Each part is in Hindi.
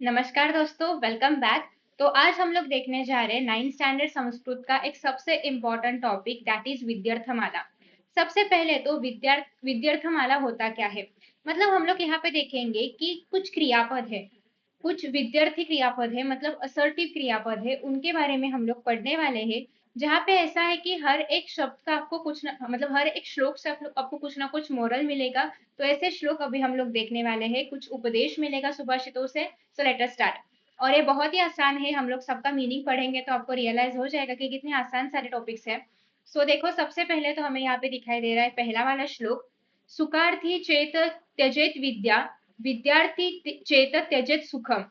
नमस्कार दोस्तों, वेलकम बैक। तो आज हम लोग देखने जा रहे हैं 9th स्टैंडर्ड संस्कृत का एक सबसे इम्पोर्टेंट टॉपिक, दैट इज विद्यार्थमाला। सबसे पहले तो विद्यार्थमाला होता क्या है। मतलब हम लोग यहाँ पे देखेंगे कि कुछ क्रियापद है, कुछ विद्यार्थी क्रियापद है, मतलब असर्टिव क्रियापद है, उनके बारे में हम लोग पढ़ने वाले हैं। जहाँ पे ऐसा है कि हर एक शब्द का आपको कुछ ना, मतलब हर एक श्लोक से आपको कुछ ना कुछ मोरल मिलेगा। तो ऐसे श्लोक अभी हम लोग देखने वाले हैं, कुछ उपदेश मिलेगा सुभाषितों से। So let us start. और ये बहुत ही आसान है, हम लोग सबका मीनिंग पढ़ेंगे तो आपको रियलाइज हो जाएगा कि कितने आसान सारे टॉपिक्स है। सो देखो, सबसे पहले तो हमें यहाँ पे दिखाई दे रहा है पहला वाला श्लोक। सुखार्थी चेत त्यजेत विद्या, विद्यार्थी चेत त्यजेत सुखम,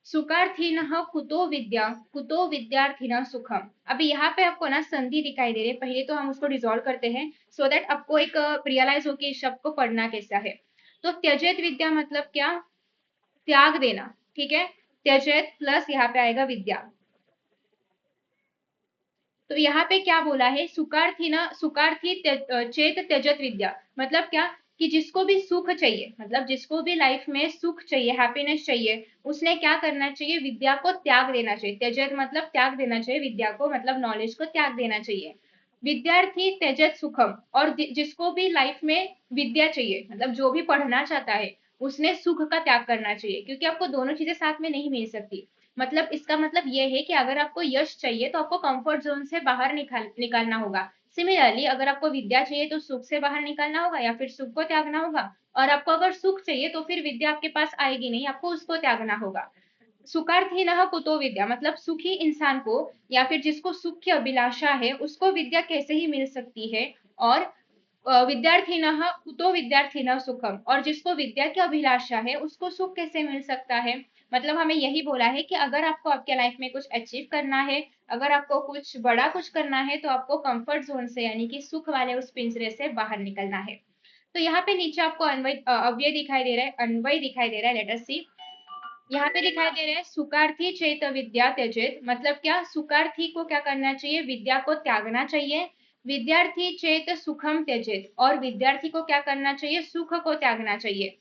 सुखार्थीनः कुतो विद्या, कुतो विद्यार्थिनः सुखम। अभी यहाँ पे आपको ना संधि दिखाई दे रही है, पहले तो हम उसको डिसॉल्व करते हैं सो दैट आपको एक रियलाइज हो कि इस शब्द को पढ़ना कैसा है। तो त्यजेत विद्या मतलब क्या, त्याग देना। ठीक है, त्यजेत प्लस यहाँ पे आएगा विद्या। तो यहाँ पे क्या बोला है, सुखार्थी ना सुखार्थी चेत त्यजत विद्या, मतलब क्या कि जिसको भी सुख चाहिए, मतलब जिसको भी लाइफ में सुख चाहिए, हैप्पीनेस चाहिए, उसने क्या करना चाहिए, विद्या को त्याग देना चाहिए। त्यजत मतलब त्याग देना चाहिए, विद्या को मतलब नॉलेज को त्याग देना चाहिए। विद्यार्थी त्यजत सुखम, और जिसको भी लाइफ में विद्या चाहिए, मतलब जो भी पढ़ना चाहता है, उसने सुख का त्याग करना चाहिए, क्योंकि आपको दोनों चीजें साथ में नहीं मिल सकती। मतलब इसका मतलब ये है कि अगर आपको यश चाहिए तो आपको कंफर्ट जोन से बाहर निकालना होगा। सिमिलरली अगर आपको विद्या चाहिए तो सुख से बाहर निकालना होगा या फिर सुख को त्यागना होगा। और आपको अगर सुख चाहिए तो फिर विद्या आपके पास आएगी नहीं, आपको उसको त्यागना होगा। सुखार्थीनः कुतो विद्या, मतलब सुखी इंसान को या फिर जिसको सुख की अभिलाषा है उसको विद्या कैसे ही मिल सकती है। और विद्यार्थिनः कुतो विद्यार्थिनः सुखम, और जिसको विद्या की अभिलाषा है उसको सुख कैसे मिल सकता है। मतलब हमें यही बोला है कि अगर आपको आपके लाइफ में कुछ अचीव करना है, अगर आपको कुछ बड़ा कुछ करना है, तो आपको कंफर्ट जोन से यानी कि सुख वाले उस पिंजरे से बाहर निकलना है। तो यहाँ पे नीचे आपको अन्वय अव्यय दिखाई दे रहा है, अन्वय दिखाई दे रहा है। लेट अस सी। यहाँ पे दिखाई दे रहा है सुखार्थी चेत विद्या त्यजेत, मतलब क्या, सुखार्थी को क्या करना चाहिए, विद्या को त्यागना चाहिए। विद्यार्थी चेत सुखम त्यजेत, और विद्यार्थी को क्या करना चाहिए, सुख को त्यागना चाहिए।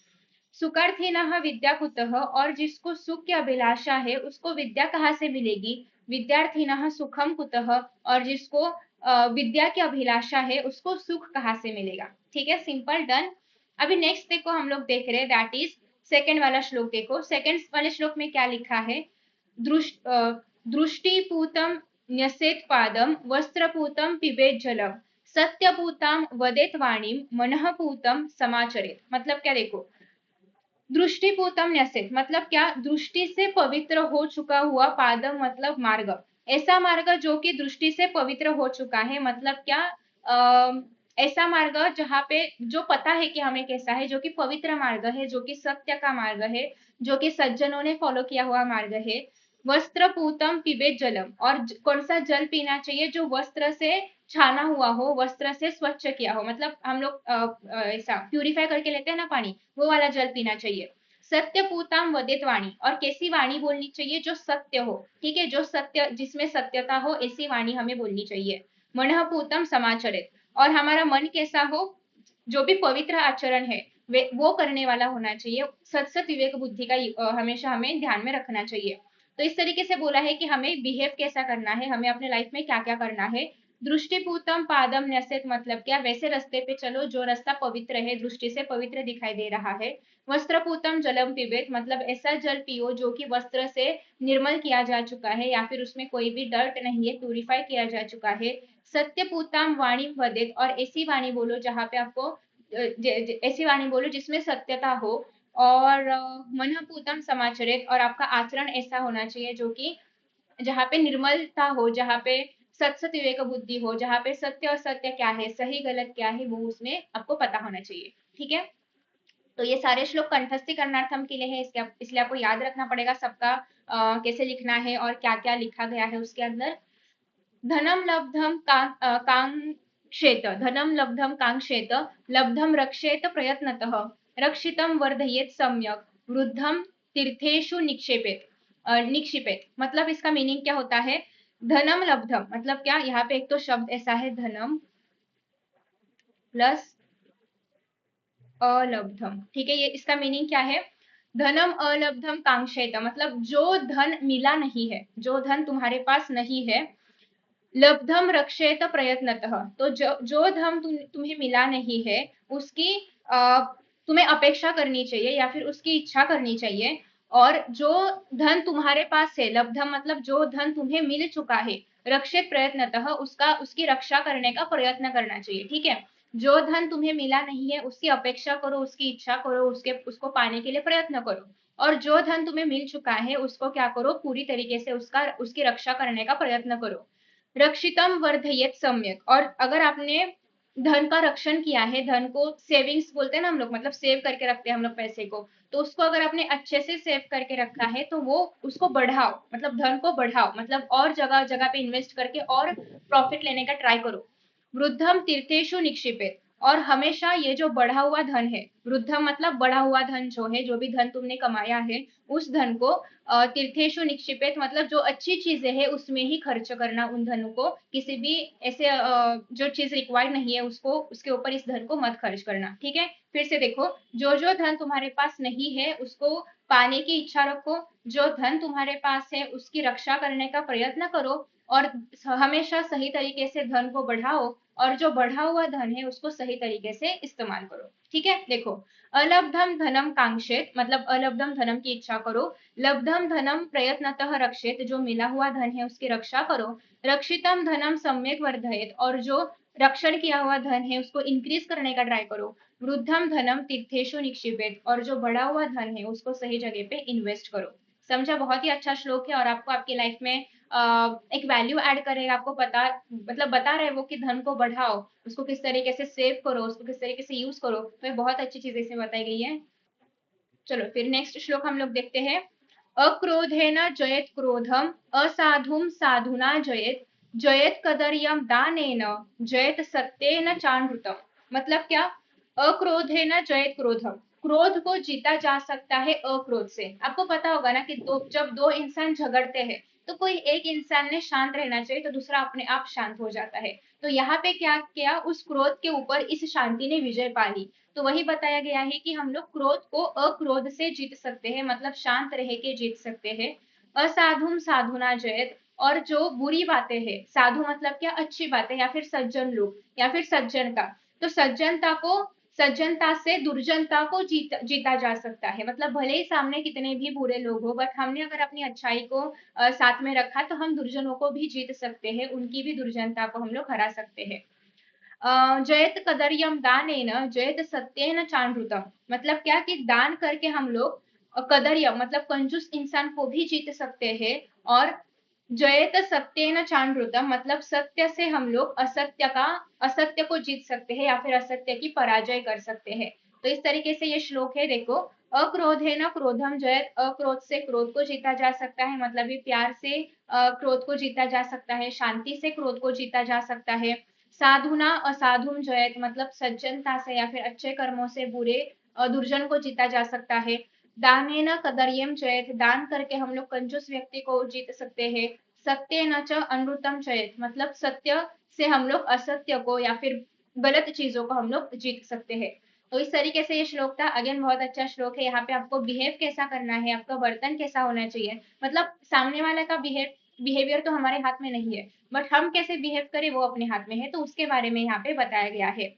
सुखार्थीनः विद्या कुतः, और जिसको सुख की अभिलाषा है उसको विद्या कहाँ से मिलेगी। विद्यार्थिनः सुखम कुतः, और जिसको विद्या की अभिलाषा है उसको सुख कहाँ से मिलेगा। ठीक है, सिंपल, डन। अभी नेक्स्ट देखो, हम लोग देख रहे हैं दैट इज सेकेंड वाला श्लोक। देखो सेकेंड वाले श्लोक में क्या लिखा है। दृष्टिपूतम न्यसेत पादम, वस्त्रपूतम पिबेत जलम, सत्यपूताम वदेत वाणीम, मनःपूतम समाचरेत। मतलब क्या, देखो, दृष्टिपूतम न्यसेत मतलब क्या, दृष्टि से पवित्र हो चुका हुआ, पादम मतलब मार्ग, ऐसा मार्ग जो कि दृष्टि से पवित्र हो चुका है। मतलब क्या, ऐसा मार्ग जहाँ पे जो पता है कि हमें कैसा है, जो कि पवित्र मार्ग है, जो कि सत्य का मार्ग है, जो कि सज्जनों ने फॉलो किया हुआ मार्ग है। वस्त्र पूतम पिबेत जलम, और कौन सा जल पीना चाहिए, जो वस्त्र से छाना हुआ हो, वस्त्र से स्वच्छ किया हो, मतलब हम लोग ऐसा प्यूरिफाई करके लेते हैं ना पानी, वो वाला जल पीना चाहिए। सत्य पूताम वदित वाणी, और कैसी वाणी बोलनी चाहिए, जो सत्य हो। ठीक है, जो सत्य, जिसमें सत्यता हो, ऐसी वाणी हमें बोलनी चाहिए। मनः पूतम समाचरित, और हमारा मन कैसा हो, जो भी पवित्र आचरण है वे वो करने वाला होना चाहिए। सत सत विवेक बुद्धि का हमेशा हमें ध्यान में रखना चाहिए। तो इस तरीके से बोला है कि हमें बिहेव कैसा करना है, हमें अपने लाइफ में क्या क्या करना है। दृष्टिपूतम पादम न्यसेत मतलब क्या, वैसे रास्ते पे चलो जो रास्ता पवित्र है, दृष्टि से पवित्र दिखाई दे रहा है। वस्त्रपूतम जलम पिबेत मतलब ऐसा जल पियो जो कि वस्त्र से निर्मल किया जा चुका है, या फिर उसमें कोई भी डर्ट नहीं है, प्यूरिफाई किया जा चुका है। सत्यपूताम वाणी वदेत, और ऐसी वाणी बोलो जहाँ पे आपको ऐसी वाणी बोलो जिसमें सत्यता हो। और मनपूतम समाचरित, और आपका आचरण ऐसा होना चाहिए जो कि जहाँ पे निर्मलता हो, जहाँ पे सत सत विवेक बुद्धि हो, जहाँ पे सत्य और सत्य क्या है, सही गलत क्या है, वो उसमें आपको पता होना चाहिए। ठीक है, तो ये सारे श्लोक कंठस्थी करणार्थम के लिए है, इसलिए आपको याद रखना पड़ेगा सबका कैसे लिखना है और क्या क्या लिखा गया है उसके अंदर। धनम लब्धम कांक्षेत, धनम लब्धम कांक्षेत, लब्धम रक्षेत प्रयत्नतः, रक्षितम वर्धयेत सम्यक, वृद्धम तीर्थेषु निक्षेपेत, निक्षिपेत। मतलब इसका मीनिंग क्या होता है। धनम लब्धम मतलब क्या, यहाँ पे एक तो शब्द ऐसा है धनम प्लस अलब्धम। ठीक है, ये इसका मीनिंग क्या है। धनम अलब्धम कांक्षेत, मतलब जो धन मिला नहीं है, जो धन तुम्हारे पास नहीं है, लब्धम रक्षेत प्रयत्नतः, तो जो धन तुम्हें मिला नहीं है उसकी तुम्हें अपेक्षा करनी चाहिए या फिर उसकी इच्छा करनी चाहिए। और जो धन तुम्हारे पास है, लब्धम मतलब जो धन तुम्हें मिल चुका है, रक्षित प्रयत्नतः उसका उसकी रक्षा करने का प्रयत्न करना चाहिए। ठीक है, जो धन तुम्हें मिला नहीं है उसकी अपेक्षा करो, उसकी इच्छा करो, उसको पाने के लिए प्रयत्न करो। और जो धन तुम्हें मिल चुका है उसको क्या करो, पूरी तरीके से उसकी रक्षा करने का प्रयत्न करो। रक्षितम वर्धयेत सम्यक, और अगर आपने धन का रक्षण किया है, धन को सेविंग्स बोलते हैं ना हम लोग, मतलब सेव करके रखते हैं हम लोग पैसे को, तो उसको अगर आपने अच्छे से सेव करके रखा है तो वो उसको बढ़ाओ, मतलब धन को बढ़ाओ, मतलब और जगह जगह पे इन्वेस्ट करके और प्रॉफिट लेने का ट्राई करो। वृद्धम तीर्थेशु निक्षिपेत, और हमेशा ये जो बढ़ा हुआ धन है, वृद्धम मतलब बढ़ा हुआ धन जो है, जो भी धन तुमने कमाया है उस धन को तीर्थेशु निक्षिपेत, मतलब जो अच्छी चीजें हैं उसमें ही खर्च करना, उन धनों को किसी भी ऐसे जो चीज रिक्वायर्ड नहीं है उसको, उसके ऊपर इस धन को मत खर्च करना। ठीक है, फिर से देखो, जो जो धन तुम्हारे पास नहीं है उसको पाने की इच्छा रखो, जो धन तुम्हारे पास है उसकी रक्षा करने का प्रयत्न करो, और हमेशा सही तरीके से धन को बढ़ाओ, और जो बढ़ा हुआ धन है उसको सही तरीके से इस्तेमाल करो। ठीक है, देखो, अलब्धम धनम कांक्षेत, मतलब अलब्धम धनम की इच्छा करो, लब्धम धनम प्रयत्नतः रक्षेत, जो मिला हुआ धन है उसकी रक्षा करो, रक्षितम धनम सम्यक वर्धयेत, और जो रक्षण किया हुआ धन है उसको इंक्रीज करने का ट्राई करो, वृद्धम धनम तीर्थेशु निक्षिपेत, और जो बढ़ा हुआ धन है उसको सही जगह पे इन्वेस्ट करो। समझा, बहुत ही अच्छा श्लोक है, और आपको आपकी लाइफ में एक वैल्यू ऐड करेगा, आपको पता, मतलब बता रहे वो कि धन को बढ़ाओ, उसको किस तरीके से सेव करो, उसको किस तरीके से यूज करो, तो ये बहुत अच्छी चीज इसमें बताई गई है। चलो फिर नेक्स्ट श्लोक हम लोग देखते हैं। अक्रोधेन जयेत क्रोधम, असाधुम साधुना जयेत, जयेत कदर्यम दानेन, जयेत सत्येन चाणृतम, मतलब क्या, अक्रोधेन जयेत क्रोधम, क्रोध को जीता जा सकता है अक्रोध से। आपको पता होगा ना कि जब दो इंसान झगड़ते हैं तो कोई एक इंसान ने शांत रहना चाहिए तो दूसरा अपने आप शांत हो जाता है। तो यहाँ पे क्या किया, उस क्रोध के ऊपर इस शांति ने विजय पा ली। तो वही बताया गया है कि हम लोग क्रोध को अक्रोध से जीत सकते हैं, मतलब शांत रह के जीत सकते हैं। असाधुम साधुना जयत, और जो बुरी बातें हैं, साधु मतलब क्या, अच्छी बातें या फिर सज्जन लोग या फिर सज्जनता, तो सज्जनता से दुर्जनता को जीता जा सकता है, मतलब भले ही सामने कितने भी बुरे लोग हो, बट हमने अगर अपनी अच्छाई को साथ में रखा तो हम दुर्जनों को भी जीत सकते हैं, उनकी भी दुर्जनता को हम लोग हरा सकते हैं। जयत कदर्यम दानेन, जयत सत्येन चाणृतम, मतलब क्या कि दान करके हम लोग कदर्यम मतलब कंजूस इंसान को भी जीत सकते हैं, और जयत सत्येन चाणृतम मतलब सत्य से हम लोग असत्य को जीत सकते हैं या फिर असत्य की पराजय कर सकते हैं। तो इस तरीके से ये श्लोक है, देखो, अक्रोधेन क्रोधम जयत, अक्रोध से क्रोध को जीता जा सकता है, मतलब ये प्यार से क्रोध को जीता जा सकता है, शांति से क्रोध को जीता जा सकता है। साधुना असाधुम जयत, मतलब सज्जनता से या फिर अच्छे कर्मों से बुरे दुर्जन को जीता जा सकता है। दानेन कदर्यम जयत, दान करके हम लोग कंजूस व्यक्ति को जीत सकते हैं। सत्येन च अनृतम जयत, मतलब सत्य से हम लोग असत्य को या फिर गलत चीजों को हम लोग जीत सकते हैं। तो इस तरीके से ये श्लोक था, अगेन बहुत अच्छा श्लोक है। यहाँ पे आपको बिहेव कैसा करना है, आपका वर्तन कैसा होना चाहिए, मतलब सामने वाले का बिहेवियर तो हमारे हाथ में नहीं है, बट हम कैसे बिहेव करें वो अपने हाथ में है, तो उसके बारे में यहाँ पे बताया गया है।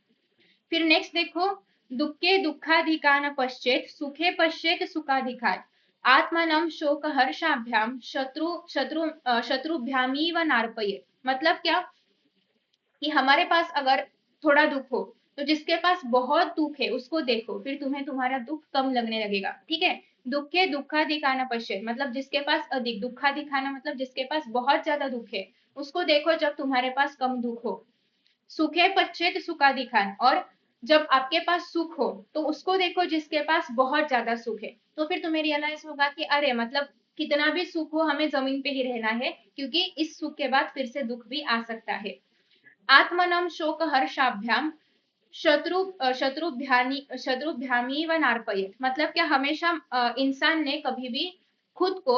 फिर नेक्स्ट देखो, दुखे दुखाधिकान पश्चेत सुखे पश्चेत सुखाधिकार, आत्मनम शोक हर्षाभ्याम शत्रुभ्यामीव नार्पयेत, मतलब क्या कि हमारे पास अगर थोड़ा दुख हो तो जिसके पास बहुत दुख है उसको देखो, फिर तुम्हें तुम्हारा दुख कम लगने लगेगा। ठीक है, दुखे दुखा दिखाना पश्चिम, मतलब जिसके पास अधिक, दुखा दिखाना मतलब जिसके पास बहुत ज्यादा दुख है उसको देखो जब तुम्हारे पास कम दुख हो। सुखे पश्चेत सुखा दिखान, और जब आपके पास सुख हो तो उसको देखो जिसके पास बहुत ज्यादा सुख है, तो फिर तुम्हें रियलाइज होगा कि अरे मतलब कितना भी सुख हो हमें जमीन पे ही रहना है, क्योंकि इस सुख के बाद फिर से दुख भी आ सकता है। आत्मनम शोक हर्षाभ्याम शत्रुभ्यामी व नार्पयेत, मतलब क्या हमेशा इंसान ने कभी भी खुद को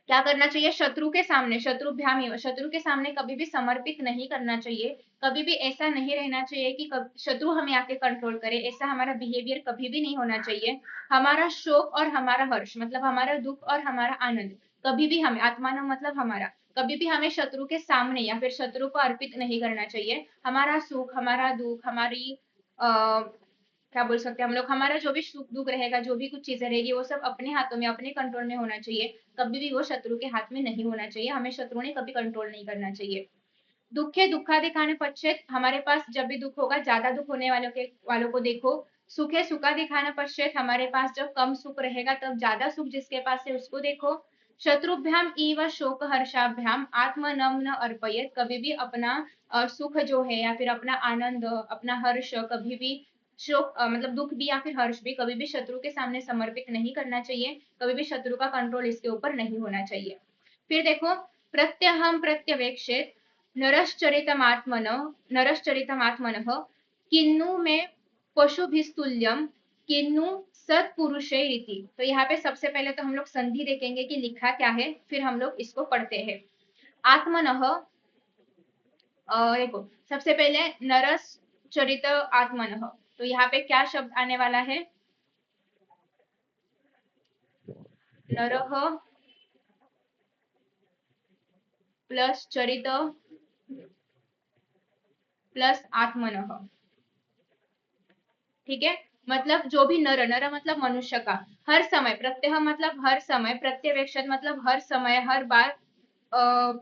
क्या करना चाहिए, शत्रु के सामने, शत्रुभ्याम, शत्रु के सामने कभी भी समर्पित नहीं करना चाहिए। कभी भी ऐसा नहीं रहना चाहिए कि शत्रु हमें आके कंट्रोल करे, ऐसा हमारा बिहेवियर कभी भी नहीं होना चाहिए। हमारा शोक और हमारा हर्ष, मतलब हमारा दुख और हमारा आनंद, कभी भी हमें, आत्मानम मतलब हमारा, कभी भी हमें शत्रु के सामने या फिर शत्रु को अर्पित नहीं करना चाहिए। हमारा सुख, हमारा दुख, हमारी क्या बोल सकते हैं हम लोग, हमारा जो भी सुख दुख रहेगा, जो भी कुछ चीजें रहेगी, वो सब अपने हाथों में, अपने कंट्रोल में होना चाहिए। कभी भी वो शत्रु के हाथ में नहीं होना चाहिए, हमें शत्रु ने कभी कंट्रोल नहीं करना चाहिए। दुखे दुखाधिकाने पश्चेत, हमारे पास जब भी दुख होगा, ज्यादा दुख होने वालों को देखो। सुखे सुखाधिकाने पश्चेत, हमारे पास जब कम सुख रहेगा तब ज्यादा सुख जिसके पास है उसको देखो। शत्रुभ्याम इव शोक हर्षाभ्याम आत्मनम न अर्पयत, कभी भी अपना सुख जो है या फिर अपना आनंद, अपना हर्ष, कभी भी शोक मतलब दुख भी या फिर हर्ष भी कभी भी शत्रु के सामने समर्पित नहीं करना चाहिए। कभी भी शत्रु का कंट्रोल इसके ऊपर नहीं होना चाहिए। फिर देखो, प्रत्यहम प्रत्यवेक्षित नरश्चरितमात्मन, नरश्चरितमात्मनः किन्नु में पशुभिस्तुल्यम किन्नु सत्पुरुषे रीति। तो यहाँ पे सबसे पहले तो हम लोग संधि देखेंगे कि लिखा क्या है, फिर हम लोग इसको पढ़ते हैं। आत्मनः, देखो सबसे पहले नरस चरित आत्मनः, तो यहाँ पे क्या शब्द आने वाला है, नरह प्लस चरित प्लस आत्मनः। ठीक है, मतलब जो भी नर, नर मतलब मनुष्य का, हर समय, प्रत्यह मतलब हर समय, प्रत्यवेक्षण मतलब हर समय, हर बार,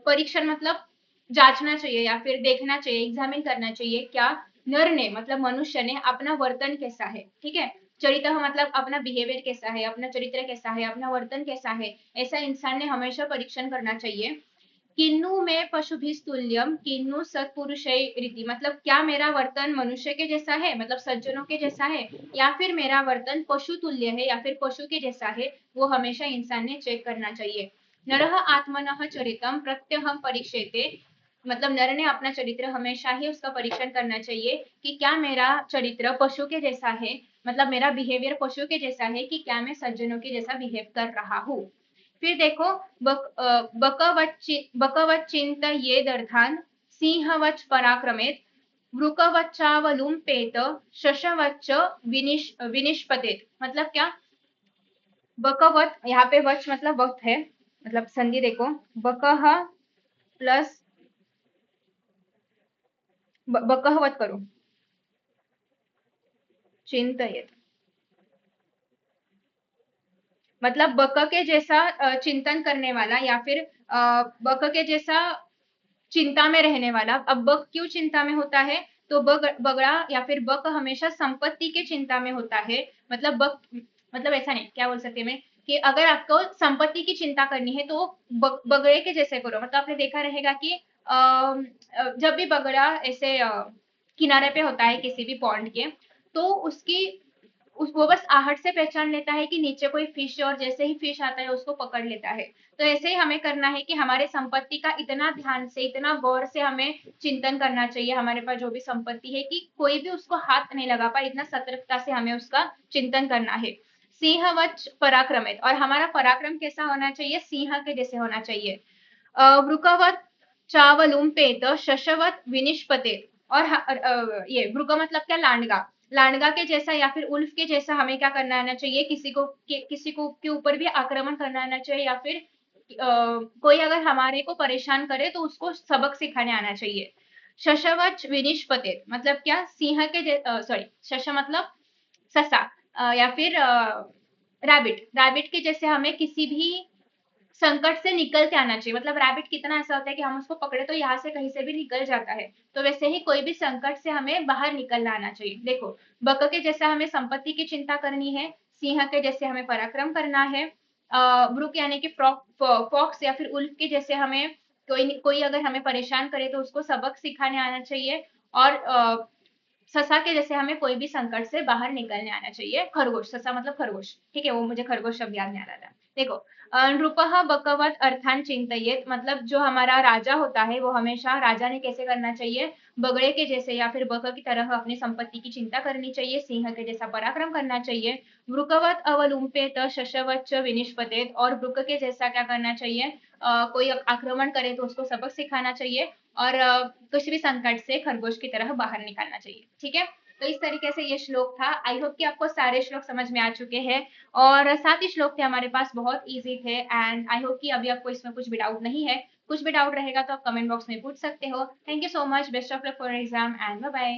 परीक्षण मतलब जांचना चाहिए या फिर देखना चाहिए, एग्जामिन करना चाहिए, क्या नर ने मतलब मनुष्य ने अपना वर्तन कैसा है। ठीक है, चरित्र मतलब अपना बिहेवियर कैसा है, अपना चरित्र कैसा है, अपना वर्तन कैसा है, ऐसा इंसान ने हमेशा परीक्षण करना चाहिए। किन्नु में पशुभिस्तुल्यम किन्नु सत्पुरुष रीति, मतलब क्या मेरा वर्तन मनुष्य के जैसा है, मतलब सज्जनों के जैसा है, या फिर मेरा वर्तन पशु तुल्य है या फिर पशु के जैसा है, वो हमेशा इंसान ने चेक करना चाहिए। नरः आत्मनः चरितम प्रत्यहम परीक्षेते, मतलब नर ने अपना चरित्र हमेशा ही उसका परीक्षण करना चाहिए कि क्या मेरा चरित्र पशु के जैसा है, मतलब मेरा बिहेवियर पशु के जैसा है, कि क्या मैं सज्जनों के जैसा बिहेव कर रहा हूँ। फिर देखो, बकवत चिंत ये दर्थान सिंहवच पराक्रमेत वृकवच्चावलुम्पेत शशवच्च विनिष्पतेत, मतलब क्या, बकवत, यहाँ पे वच मतलब वक्त है, मतलब संधि देखो, बकह प्लस बकहवत करो, चिंतयेत, मतलब बक के जैसा चिंतन करने वाला, या फिर बक के जैसा चिंता में रहने वाला। अब बक क्यों चिंता में होता है, तो बगड़ा या फिर बक हमेशा संपत्ति के चिंता में होता है। मतलब बक, मतलब ऐसा नहीं, क्या बोल सकते हैं मैं, कि अगर आपको संपत्ति की चिंता करनी है तो बगड़े के जैसे करो। मतलब आपने देखा रहेगा कि जब भी बगड़ा ऐसे किनारे पे होता है किसी भी पॉन्ड के, तो उसकी वो बस आहट से पहचान लेता है कि नीचे कोई फिश है, और जैसे ही फिश आता है उसको पकड़ लेता है। तो ऐसे ही हमें करना है कि हमारे संपत्ति का इतना ध्यान से, इतना गौर से हमें चिंतन करना चाहिए, हमारे पास जो भी संपत्ति है, कि कोई भी उसको हाथ नहीं लगा पाए, इतना सतर्कता से हमें उसका चिंतन करना है। सिंहवच पराक्रमित, और हमारा पराक्रम कैसा होना चाहिए, सिंह के जैसे होना चाहिए। वृकवत चावलुम्पेत शशवत विनिष्पतेत, और ये वृक मतलब क्या, लांडगा, लांडगा के जैसा या फिर उल्फ के जैसा हमें क्या करना आना चाहिए, किसी को के ऊपर भी आक्रमण करना आना चाहिए, या फिर कोई अगर हमारे को परेशान करे तो उसको सबक सिखाने आना चाहिए। शशवच विनिष्पतेत मतलब क्या, सिंह के, सॉरी, शश मतलब ससा, या फिर रैबिट, रैबिट के जैसे हमें किसी भी संकट से निकल के आना चाहिए। मतलब रैबिट कितना ऐसा होता है कि हम उसको पकड़े तो यहाँ से कहीं से भी निकल जाता है, तो वैसे ही कोई भी संकट से हमें बाहर निकलना आना चाहिए। देखो, बक के जैसा हमें संपत्ति की चिंता करनी है, सिंह के जैसे हमें पराक्रम करना है, ब्रुक यानी कि फॉक्स या फिर उल्फ के जैसे हमें, कोई अगर हमें परेशान करे तो उसको सबक सिखाने आना चाहिए, और ससा के जैसे हमें कोई भी संकट से बाहर निकलने आना चाहिए। खरगोश, ससा मतलब खरगोश, ठीक है, वो मुझे खरगोश शब्द याद नहीं आ रहा था। देखो, नृपः बकवत अर्थान चिंतयेत, मतलब जो हमारा राजा होता है वो हमेशा राजा ने कैसे करना चाहिए, बगड़े के जैसे या फिर बक की तरह अपनी संपत्ति की चिंता करनी चाहिए, सिंह के जैसा पराक्रम करना चाहिए। वृकवत अवलुम्पेत शशवच्च विनिष्पतेत, और वृक के जैसा क्या करना चाहिए, कोई आक्रमण करे तो उसको सबक सिखाना चाहिए, और कुछ भी संकट से खरगोश की तरह बाहर निकालना चाहिए। ठीक है, तो इस तरीके से ये श्लोक था। आई होप कि आपको सारे श्लोक समझ में आ चुके हैं, और सात ही श्लोक थे हमारे पास, बहुत इजी थे, एंड आई होप कि अभी आपको इसमें कुछ भी डाउट नहीं है। कुछ भी डाउट रहेगा तो आप कमेंट बॉक्स में पूछ सकते हो। Thank you so much, best of luck for exam, and bye bye.